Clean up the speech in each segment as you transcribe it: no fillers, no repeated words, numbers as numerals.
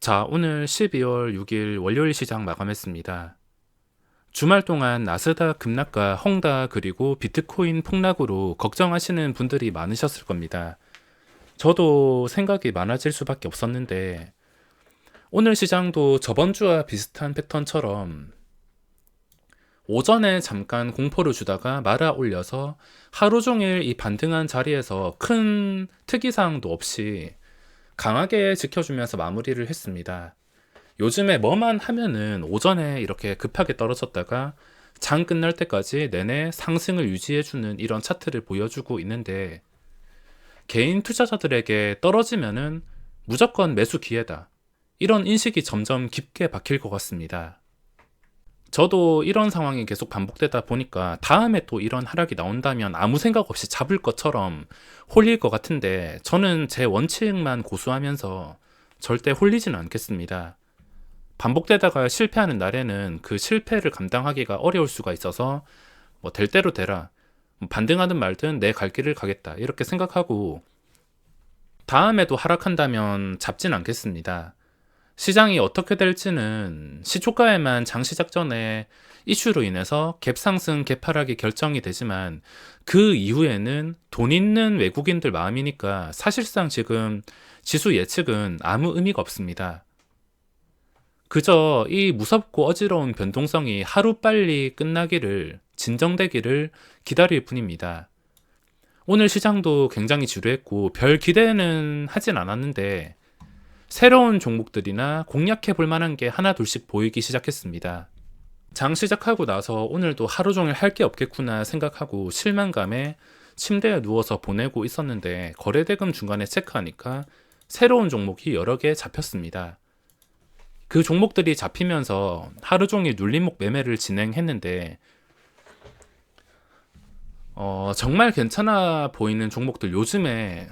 자, 오늘 12월 6일 월요일 시장 마감했습니다. 주말 동안 나스닥 급락과 헝다 그리고 비트코인 폭락으로 걱정하시는 분들이 많으셨을 겁니다. 저도 생각이 많아질 수밖에 없었는데 오늘 시장도 저번 주와 비슷한 패턴처럼 오전에 잠깐 공포를 주다가 말아 올려서 하루 종일 이 반등한 자리에서 큰 특이사항도 없이 강하게 지켜주면서 마무리를 했습니다. 요즘에 뭐만 하면은 오전에 이렇게 급하게 떨어졌다가 장 끝날 때까지 내내 상승을 유지해주는 이런 차트를 보여주고 있는데, 개인 투자자들에게 떨어지면은 무조건 매수 기회다, 이런 인식이 점점 깊게 박힐 것 같습니다. 저도 이런 상황이 계속 반복되다 보니까 다음에 또 이런 하락이 나온다면 아무 생각 없이 잡을 것처럼 홀릴 것 같은데, 저는 제 원칙만 고수하면서 절대 홀리지는 않겠습니다. 반복되다가 실패하는 날에는 그 실패를 감당하기가 어려울 수가 있어서 뭐 될 대로 되라, 반등하든 말든 내 갈 길을 가겠다, 이렇게 생각하고 다음에도 하락한다면 잡진 않겠습니다. 시장이 어떻게 될지는 시초가에만 장 시작 전에 이슈로 인해서 갭 상승, 갭 하락이 결정이 되지만 그 이후에는 돈 있는 외국인들 마음이니까 사실상 지금 지수 예측은 아무 의미가 없습니다. 그저 이 무섭고 어지러운 변동성이 하루빨리 끝나기를, 진정되기를 기다릴 뿐입니다. 오늘 시장도 굉장히 지루했고 별 기대는 하진 않았는데 새로운 종목들이나 공략해 볼 만한 게 하나 둘씩 보이기 시작했습니다. 장 시작하고 나서 오늘도 하루 종일 할 게 없겠구나 생각하고 실망감에 침대에 누워서 보내고 있었는데, 거래대금 중간에 체크하니까 새로운 종목이 여러 개 잡혔습니다. 그 종목들이 잡히면서 하루 종일 눌림목 매매를 진행했는데, 정말 괜찮아 보이는 종목들, 요즘에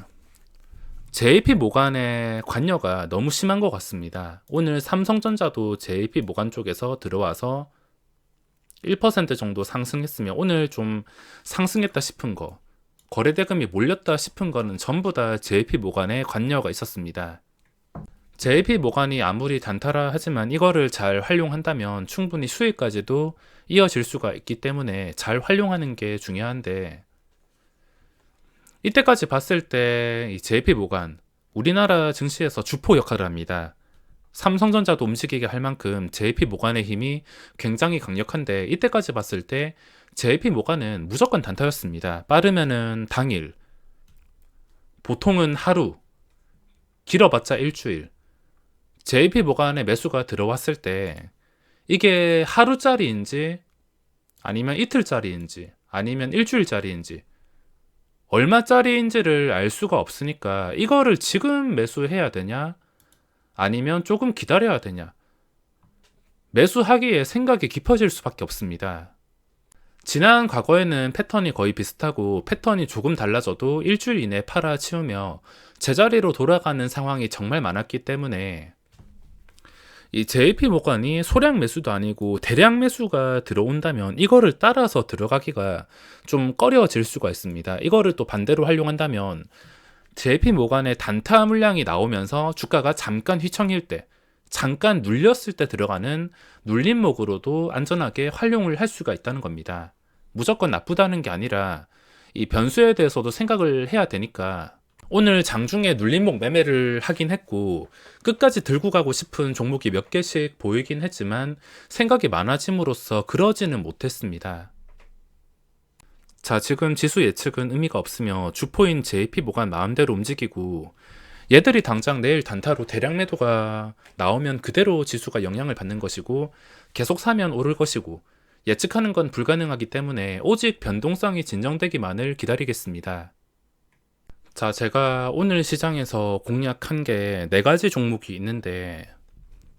JP 모간의 관여가 너무 심한 것 같습니다. 오늘 삼성전자도 JP 모간 쪽에서 들어와서 1% 정도 상승했으며, 오늘 좀 상승했다 싶은 거, 거래대금이 몰렸다 싶은 거는 전부 다 JP 모간의 관여가 있었습니다. JP 모간이 아무리 단타라 하지만 이거를 잘 활용한다면 충분히 수익까지도 이어질 수가 있기 때문에 잘 활용하는 게 중요한데, 이때까지 봤을 때 이 JP 모간, 우리나라 증시에서 주포 역할을 합니다. 삼성전자도 움직이게 할 만큼 JP 모간의 힘이 굉장히 강력한데, 이때까지 봤을 때 JP 모간은 무조건 단타였습니다. 빠르면은 당일, 보통은 하루, 길어봤자 일주일. JP 모간에 매수가 들어왔을 때 이게 하루짜리인지 아니면 이틀짜리인지 아니면 일주일짜리인지 얼마짜리인지를 알 수가 없으니까 이거를 지금 매수해야 되냐 아니면 조금 기다려야 되냐, 매수하기에 생각이 깊어질 수밖에 없습니다. 지난 과거에는 패턴이 거의 비슷하고 패턴이 조금 달라져도 일주일 이내 팔아치우며 제자리로 돌아가는 상황이 정말 많았기 때문에 이 JP 모간이 소량 매수도 아니고 대량 매수가 들어온다면 이거를 따라서 들어가기가 좀 꺼려질 수가 있습니다. 이거를 또 반대로 활용한다면 JP 모간의 단타 물량이 나오면서 주가가 잠깐 휘청일 때, 잠깐 눌렸을 때 들어가는 눌림목으로도 안전하게 활용을 할 수가 있다는 겁니다. 무조건 나쁘다는 게 아니라 이 변수에 대해서도 생각을 해야 되니까, 오늘 장중에 눌림목 매매를 하긴 했고 끝까지 들고 가고 싶은 종목이 몇 개씩 보이긴 했지만 생각이 많아짐으로써 그러지는 못했습니다. 자, 지금 지수 예측은 의미가 없으며 주포인 JP 모간 마음대로 움직이고, 얘들이 당장 내일 단타로 대량 매도가 나오면 그대로 지수가 영향을 받는 것이고 계속 사면 오를 것이고, 예측하는 건 불가능하기 때문에 오직 변동성이 진정되기만을 기다리겠습니다. 자, 제가 오늘 시장에서 공략한 게 4가지 종목이 있는데,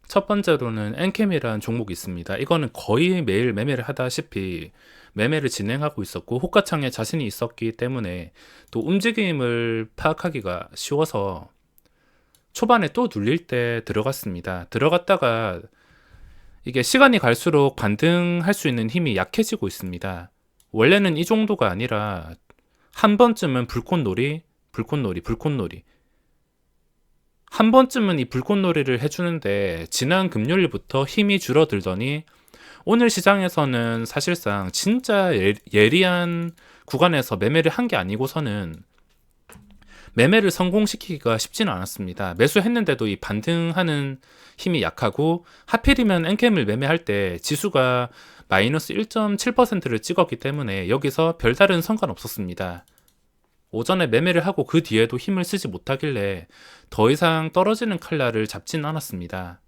첫 번째로는 엔캠이라는 종목이 있습니다. 이거는 거의 매일 매매를 하다시피 매매를 진행하고 있었고 호가창에 자신이 있었기 때문에 또 움직임을 파악하기가 쉬워서 초반에 또 눌릴 때 들어갔습니다. 들어갔다가 이게 시간이 갈수록 반등할 수 있는 힘이 약해지고 있습니다. 원래는 이 정도가 아니라 한 번쯤은 불꽃놀이 한 번쯤은 이 불꽃놀이를 해주는데 지난 금요일부터 힘이 줄어들더니 오늘 시장에서는 사실상 진짜 예리한 구간에서 매매를 한 게 아니고서는 매매를 성공시키기가 쉽지는 않았습니다. 매수했는데도 이 반등하는 힘이 약하고 하필이면 엔캠을 매매할 때 지수가 마이너스 1.7%를 찍었기 때문에 여기서 별다른 성과는 없었습니다. 오전에 매매를 하고 그 뒤에도 힘을 쓰지 못하길래 더 이상 떨어지는 칼날을 잡지는 않았습니다.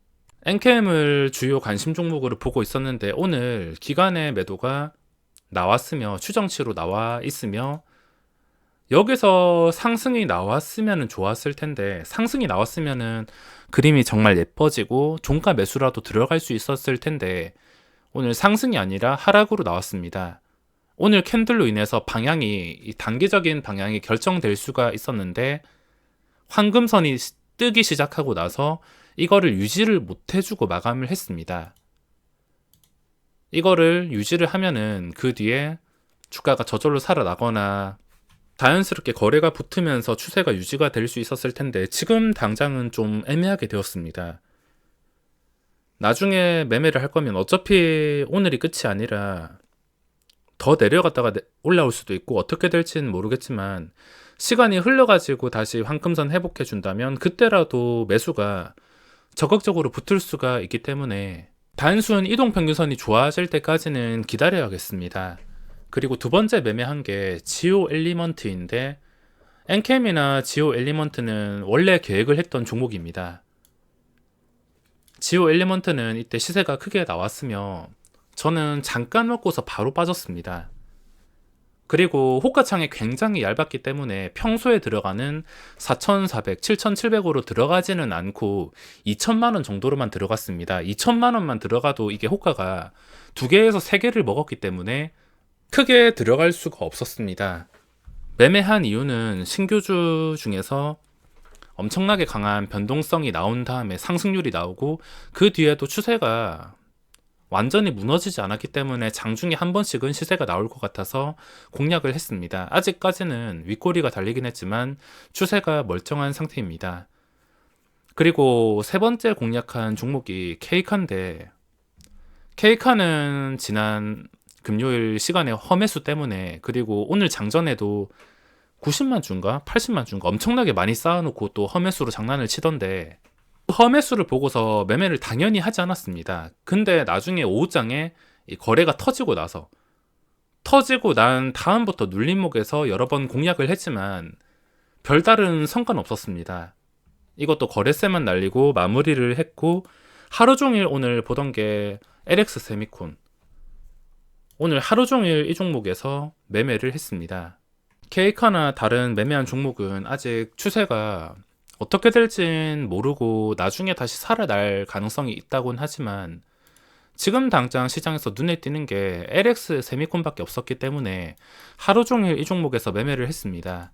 엔캠을 주요 관심 종목으로 보고 있었는데 오늘 기관의 매도가 나왔으며 추정치로 나와 있으며 여기서 상승이 나왔으면 좋았을 텐데 상승이 나왔으면 그림이 정말 예뻐지고 종가 매수라도 들어갈 수 있었을 텐데 오늘 상승이 아니라 하락으로 나왔습니다. 오늘 캔들로 인해서 방향이 단기적인 방향이 결정될 수가 있었는데 황금선이 뜨기 시작하고 나서 이거를 유지를 못 해주고 마감을 했습니다. 이거를 유지를 하면은 그 뒤에 주가가 저절로 살아나거나 자연스럽게 거래가 붙으면서 추세가 유지가 될 수 있었을 텐데 지금 당장은 좀 애매하게 되었습니다. 나중에 매매를 할 거면 어차피 오늘이 끝이 아니라 더 내려갔다가 올라올 수도 있고 어떻게 될지는 모르겠지만 시간이 흘러가지고 다시 황금선 회복해 준다면 그때라도 매수가 적극적으로 붙을 수가 있기 때문에 단순 이동평균선이 좋아질 때까지는 기다려야겠습니다. 그리고 두 번째 매매한 게 지오 엘리먼트인데 엔캠이나 지오 엘리먼트는 원래 계획을 했던 종목입니다. 지오 엘리먼트는 이때 시세가 크게 나왔으며 저는 잠깐 먹고서 바로 빠졌습니다. 그리고 호가창이 굉장히 얇았기 때문에 평소에 들어가는 4,400, 7,700으로 들어가지는 않고 2천만원 정도로만 들어갔습니다. 2천만원만 들어가도 이게 호가가 2개에서 3개를 먹었기 때문에 크게 들어갈 수가 없었습니다. 매매한 이유는 신규주 중에서 엄청나게 강한 변동성이 나온 다음에 상승률이 나오고 그 뒤에도 추세가 완전히 무너지지 않았기 때문에 장중에 한 번씩은 시세가 나올 것 같아서 공략을 했습니다. 아직까지는 윗꼬리가 달리긴 했지만 추세가 멀쩡한 상태입니다. 그리고 세 번째 공략한 종목이 케이카인데 케이카는 지난 금요일 시간에 험매수 때문에 그리고 오늘 장전에도 90만 주인가 80만 주인가 엄청나게 많이 쌓아놓고 또 험매수로 장난을 치던데 험매수를 보고서 매매를 당연히 하지 않았습니다. 근데 나중에 오후장에 이 거래가 터지고 난 다음부터 눌림목에서 여러 번 공략을 했지만 별다른 성과는 없었습니다. 이것도 거래세만 날리고 마무리를 했고 하루 종일 오늘 보던 게 LX 세미콘 오늘 하루 종일 이 종목에서 매매를 했습니다. 케이카나 다른 매매한 종목은 아직 추세가 어떻게 될진 모르고 나중에 다시 살아날 가능성이 있다곤 하지만 지금 당장 시장에서 눈에 띄는 게 LX 세미콘밖에 없었기 때문에 하루 종일 이 종목에서 매매를 했습니다.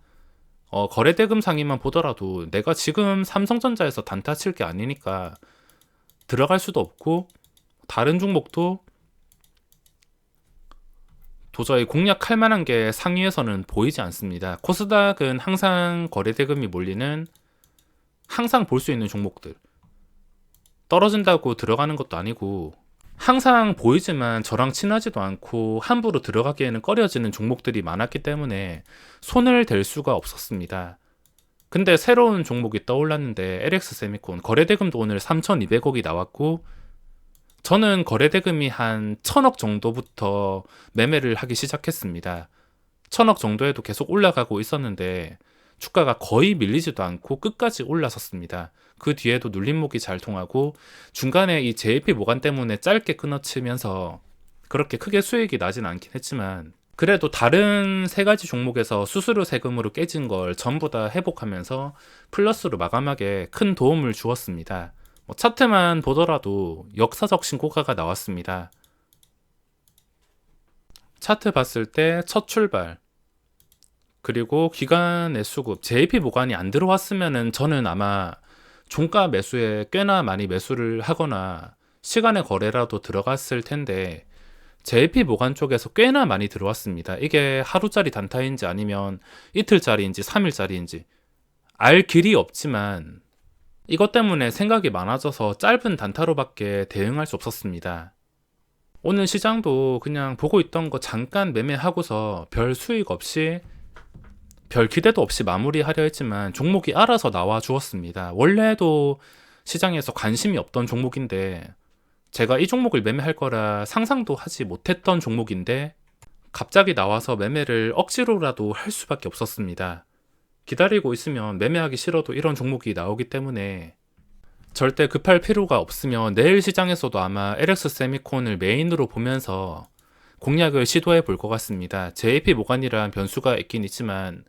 거래대금 상위만 보더라도 내가 지금 삼성전자에서 단타 칠 게 아니니까 들어갈 수도 없고 다른 종목도 도저히 공략할 만한 게 상위에서는 보이지 않습니다. 코스닥은 항상 거래대금이 몰리는 항상 볼 수 있는 종목들 떨어진다고 들어가는 것도 아니고 항상 보이지만 저랑 친하지도 않고 함부로 들어가기에는 꺼려지는 종목들이 많았기 때문에 손을 댈 수가 없었습니다. 근데 새로운 종목이 떠올랐는데 LX 세미콘 거래대금도 오늘 3,200억이 나왔고 저는 거래대금이 한 1,000억 정도부터 매매를 하기 시작했습니다. 1,000억 정도에도 계속 올라가고 있었는데 주가가 거의 밀리지도 않고 끝까지 올라섰습니다. 그 뒤에도 눌림목이 잘 통하고 중간에 이 JP 모간 때문에 짧게 끊어치면서 그렇게 크게 수익이 나진 않긴 했지만 그래도 다른 세 가지 종목에서 수수료 세금으로 깨진 걸 전부 다 회복하면서 플러스로 마감하게 큰 도움을 주었습니다. 차트만 보더라도 역사적 신고가가 나왔습니다. 차트 봤을 때 첫 출발 그리고 기간의 수급 JP 모간이 안 들어왔으면은 저는 아마 종가 매수에 꽤나 많이 매수를 하거나 시간의 거래라도 들어갔을 텐데 JP 모간 쪽에서 꽤나 많이 들어왔습니다. 이게 하루짜리 단타인지 아니면 이틀짜리인지 3일짜리인지 알 길이 없지만 이것 때문에 생각이 많아져서 짧은 단타로밖에 대응할 수 없었습니다. 오늘 시장도 그냥 보고 있던 거 잠깐 매매하고서 별 수익 없이 별 기대도 없이 마무리하려 했지만 종목이 알아서 나와 주었습니다. 원래도 시장에서 관심이 없던 종목인데 제가 이 종목을 매매할 거라 상상도 하지 못했던 종목인데 갑자기 나와서 매매를 억지로라도 할 수밖에 없었습니다. 기다리고 있으면 매매하기 싫어도 이런 종목이 나오기 때문에 절대 급할 필요가 없으면 내일 시장에서도 아마 LX 세미콘을 메인으로 보면서 공략을 시도해 볼 것 같습니다. JP 모간이란 변수가 있긴 있지만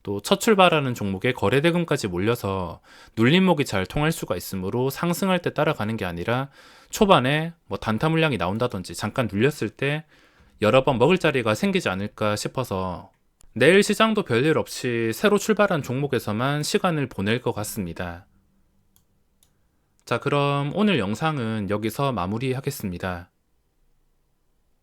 또 첫 출발하는 종목에 거래대금까지 몰려서 눌림목이 잘 통할 수가 있으므로 상승할 때 따라가는 게 아니라 초반에 뭐 단타 물량이 나온다든지 잠깐 눌렸을 때 여러 번 먹을 자리가 생기지 않을까 싶어서 내일 시장도 별일 없이 새로 출발한 종목에서만 시간을 보낼 것 같습니다. 자, 그럼 오늘 영상은 여기서 마무리하겠습니다.